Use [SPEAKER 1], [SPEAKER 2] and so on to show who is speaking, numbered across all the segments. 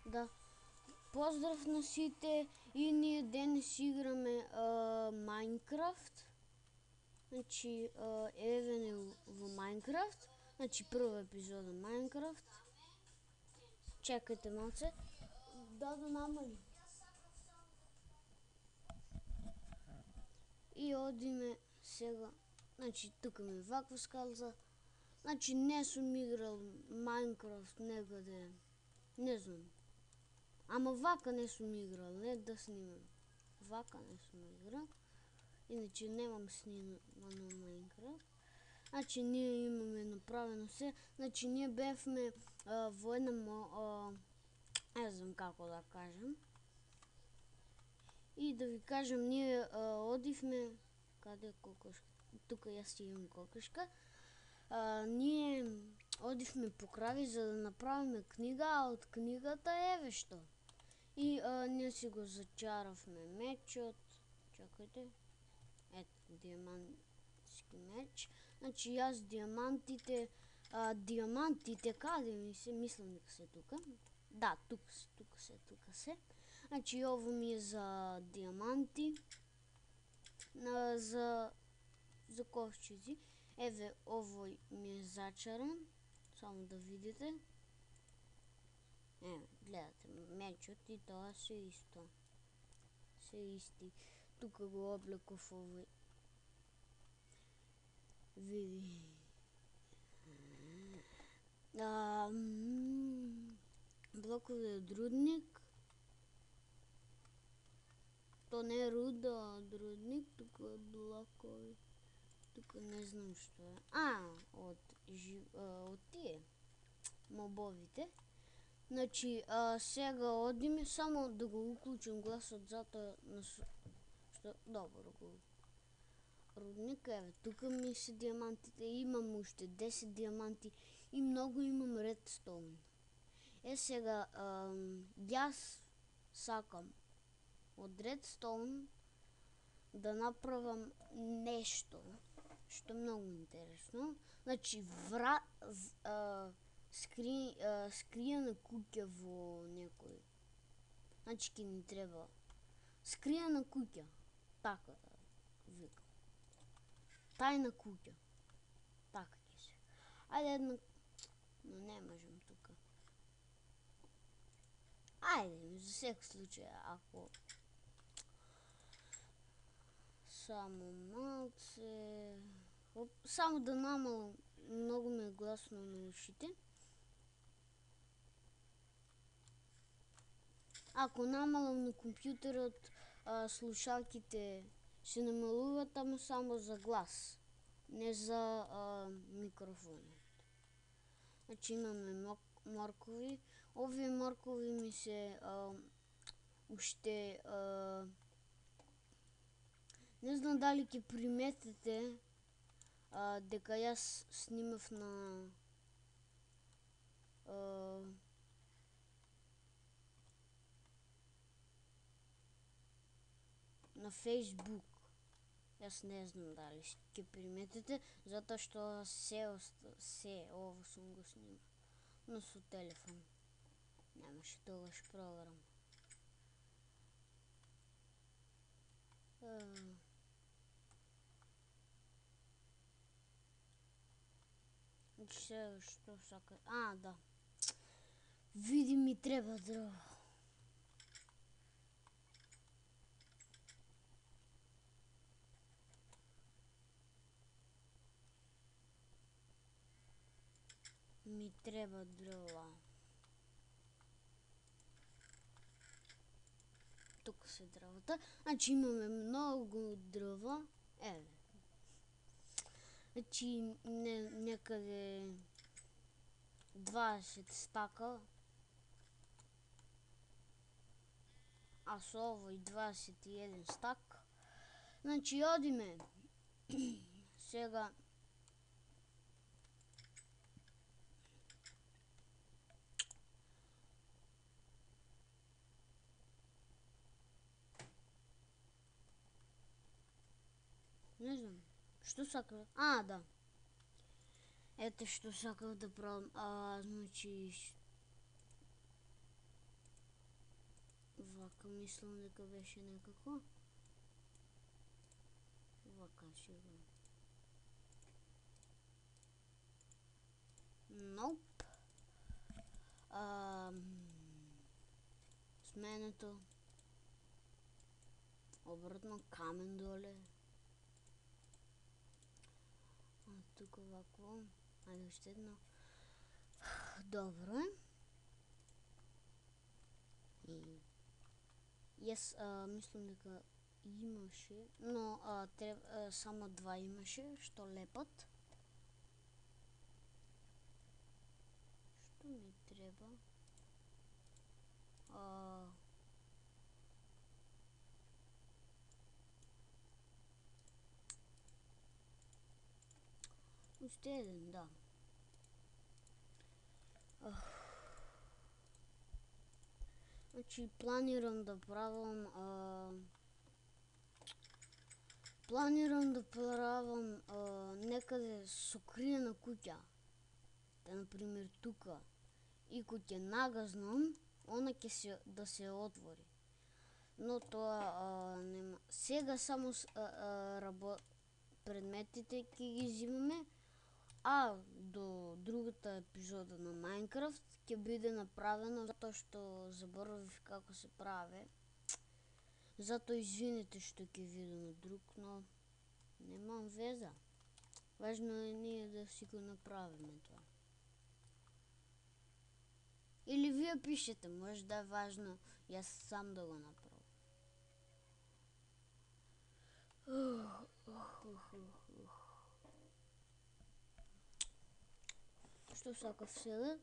[SPEAKER 1] Да. Поздрав на сите и ние денес играме Майнкрафт. Значи, Евен е в Майнкрафт. Значи, първа епизода Майнкрафт. Чакайте малце. Да намали. И одиме сега. Значи, тук ми ваква скалза. Значи, не съм играл Майнкрафт некъде. Не знам. Ама вака не съм играл, не да снимам. Вака не съм играл. Иначе нямам снимано Майнкрафт. Значи ние имаме направено все. Значи ние бяхме военна не знам како да кажем. И да ви кажем, ние одихме... Къде е кокошка? Тук аз си имам кокошка. Ние одихме по крави, за да направим книга, а от книгата е вещо. И ние си го зачаравме мечът. Чакайте. Ето, диамантски меч. Значи аз диамантите... диамантите, къде ми се? Мислям дека се тука. Да, тук се. Значи ово ми е за диаманти. За ковчези. Еве, овој ми е зачаран. Само да видите. Еве, гледате, мечот и тоа се исто. Се исти. Тука го облеков овој. Види. Блокови од рудник. То не е руда, од рудник, тука е блокови. Тука не знам што е. Од тие мобовите. Значи, сега одиме, само да го уклучим гласот, затоа што добро го. Рудник, еве, тука ми се диамантите, имам уште 10 диаманти и многу имам редстоун. Сега, јас сакам од редстоун да направам нешто што е многу интересно. Значи, скриена куќа во некој. Значи, ке ни треба скриена куќа. Така да викам. Тајна куќа. Така ќе се. Ајде една... Но не можем тука. Ајде, за сек случај, ако... Само малце... Само да намалам, многу ми е гласно на ушите. Ако намалам на компјутерот, слушалките се намалуват, ама само за глас, не за микрофонот. Значи имаме моркови. Овие моркови ми се уште... Не знам дали ќе приметите дека јас снимав на Facebook. Јас не знам дали ќе приметите, затоа што се ово сум го снимал. Но со телефон. Немаше тогаш програм. Значи сега што сака... Да. Види, ми треба дрво. Ми треба дрва. Тук се дрвата. Значи имаме многу дрва. Еве. Значи некаде 20 стака. А со овој 21 стак. Значи одиме. Сега... Не знам. Што сакав? Да. Ето што сакав да правам. Значи... Вака мислам дека беше некако. Вака ще го... Nope. Сменето. Обратно камен доле. Тук вако. Айде още едно. Добре. И... мислам дека имаше, но само два имаше, що лепат. Що ми треба? Още един, да. Значи планирам да правам некъде сокриена куќа. Например тука. И кога нагазнам, она ќе да се отвори. Но тоа нема. Сега само предметите ќе ги взимаме, а до другата епизода на Майнкрафт ќе биде направено затоа што заборавив како се прави. Затоа извините што ќе видиме друг, но немам веза. Важно е ние да си го направиме тоа. Или вие пишете, може да е важно јас сам да го направам. Што сакав сега?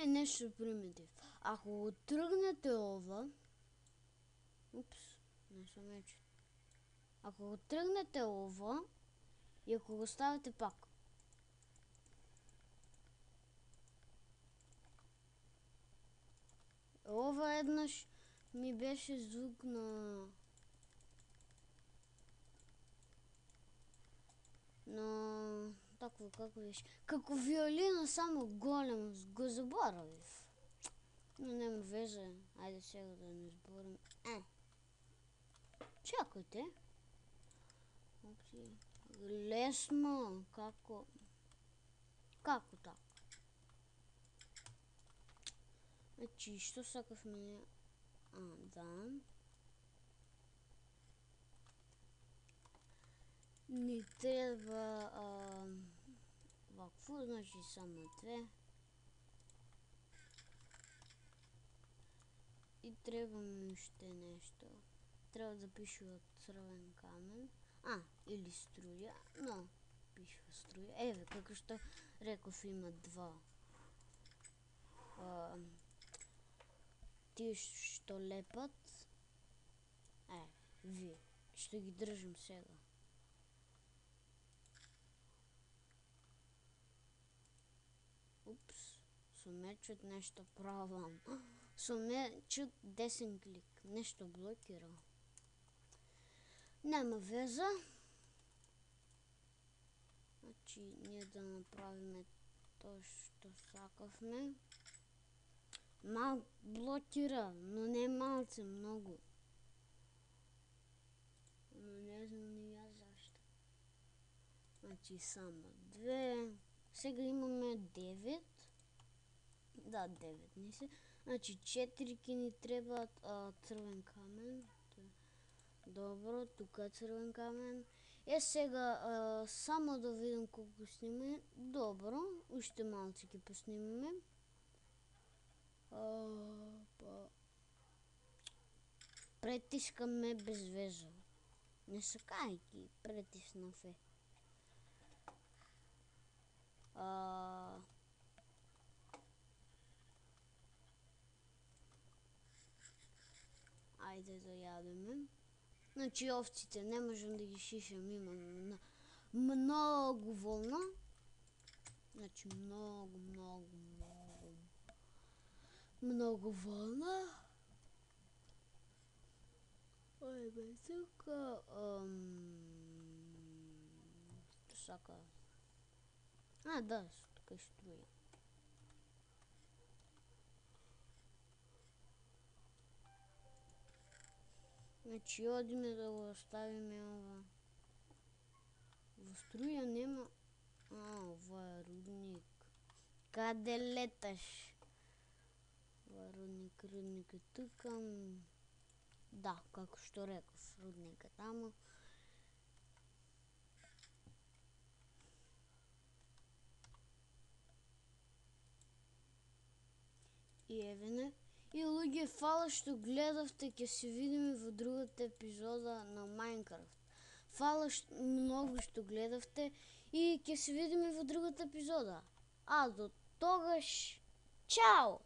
[SPEAKER 1] Нешто примитив. Ако го тргнете ова... Упс, не сум мечен. Ако го тргнете ова и ако го ставите пак. Ова еднаш ми беше звук на... Такво како беше. Како виолина, само голем, го заборавив. Но нема везе. Ајде сега да не зборим. Чекайте. Лесно, како така? Значи, што сакавме? Да. Ни треба вакво, значи само две. И треба ми уште нешто. Треба да пише од црвен камен. Или струја, но пишува струја. Еве, како што реков, има два. Тие што лепат. Вие, што ги држам сега. Упс, со мечот нешто правам. Со мечот десен клик, нешто блокира. Нема веза. Значи, ние да направиме тоа што сакавме. Блокира, но не малце, многу. Но не знам ни јас зашто. Значи, само две. Сега имаме 9. Да, 9 ни се. Значи 4 ки ни требаат црвен камен. Добро, тука е црвен камен. Сега само да видам колку снимаме. Добро, уште малце ќе поснимаме. Претискаме без веза. Не сакајки, претиснав е. Ајде да јадеме. Значи овците не можам да ги шишам, имам многу волна. Значи многу волна. Ајде тука. сака. А, да, тук е струя. Значи одиме да го оставим ова. Во струја нема... ова е рудник. Каде леташ? Ова е рудник е тука. Да, како што реков, рудник е тамо. И евене. И луѓе, фала што гледавте, ќе се видиме во другата епизода на Майнкрафт. Фала многу што гледавте и ќе се видиме во другата епизода. А до тогаш, чао!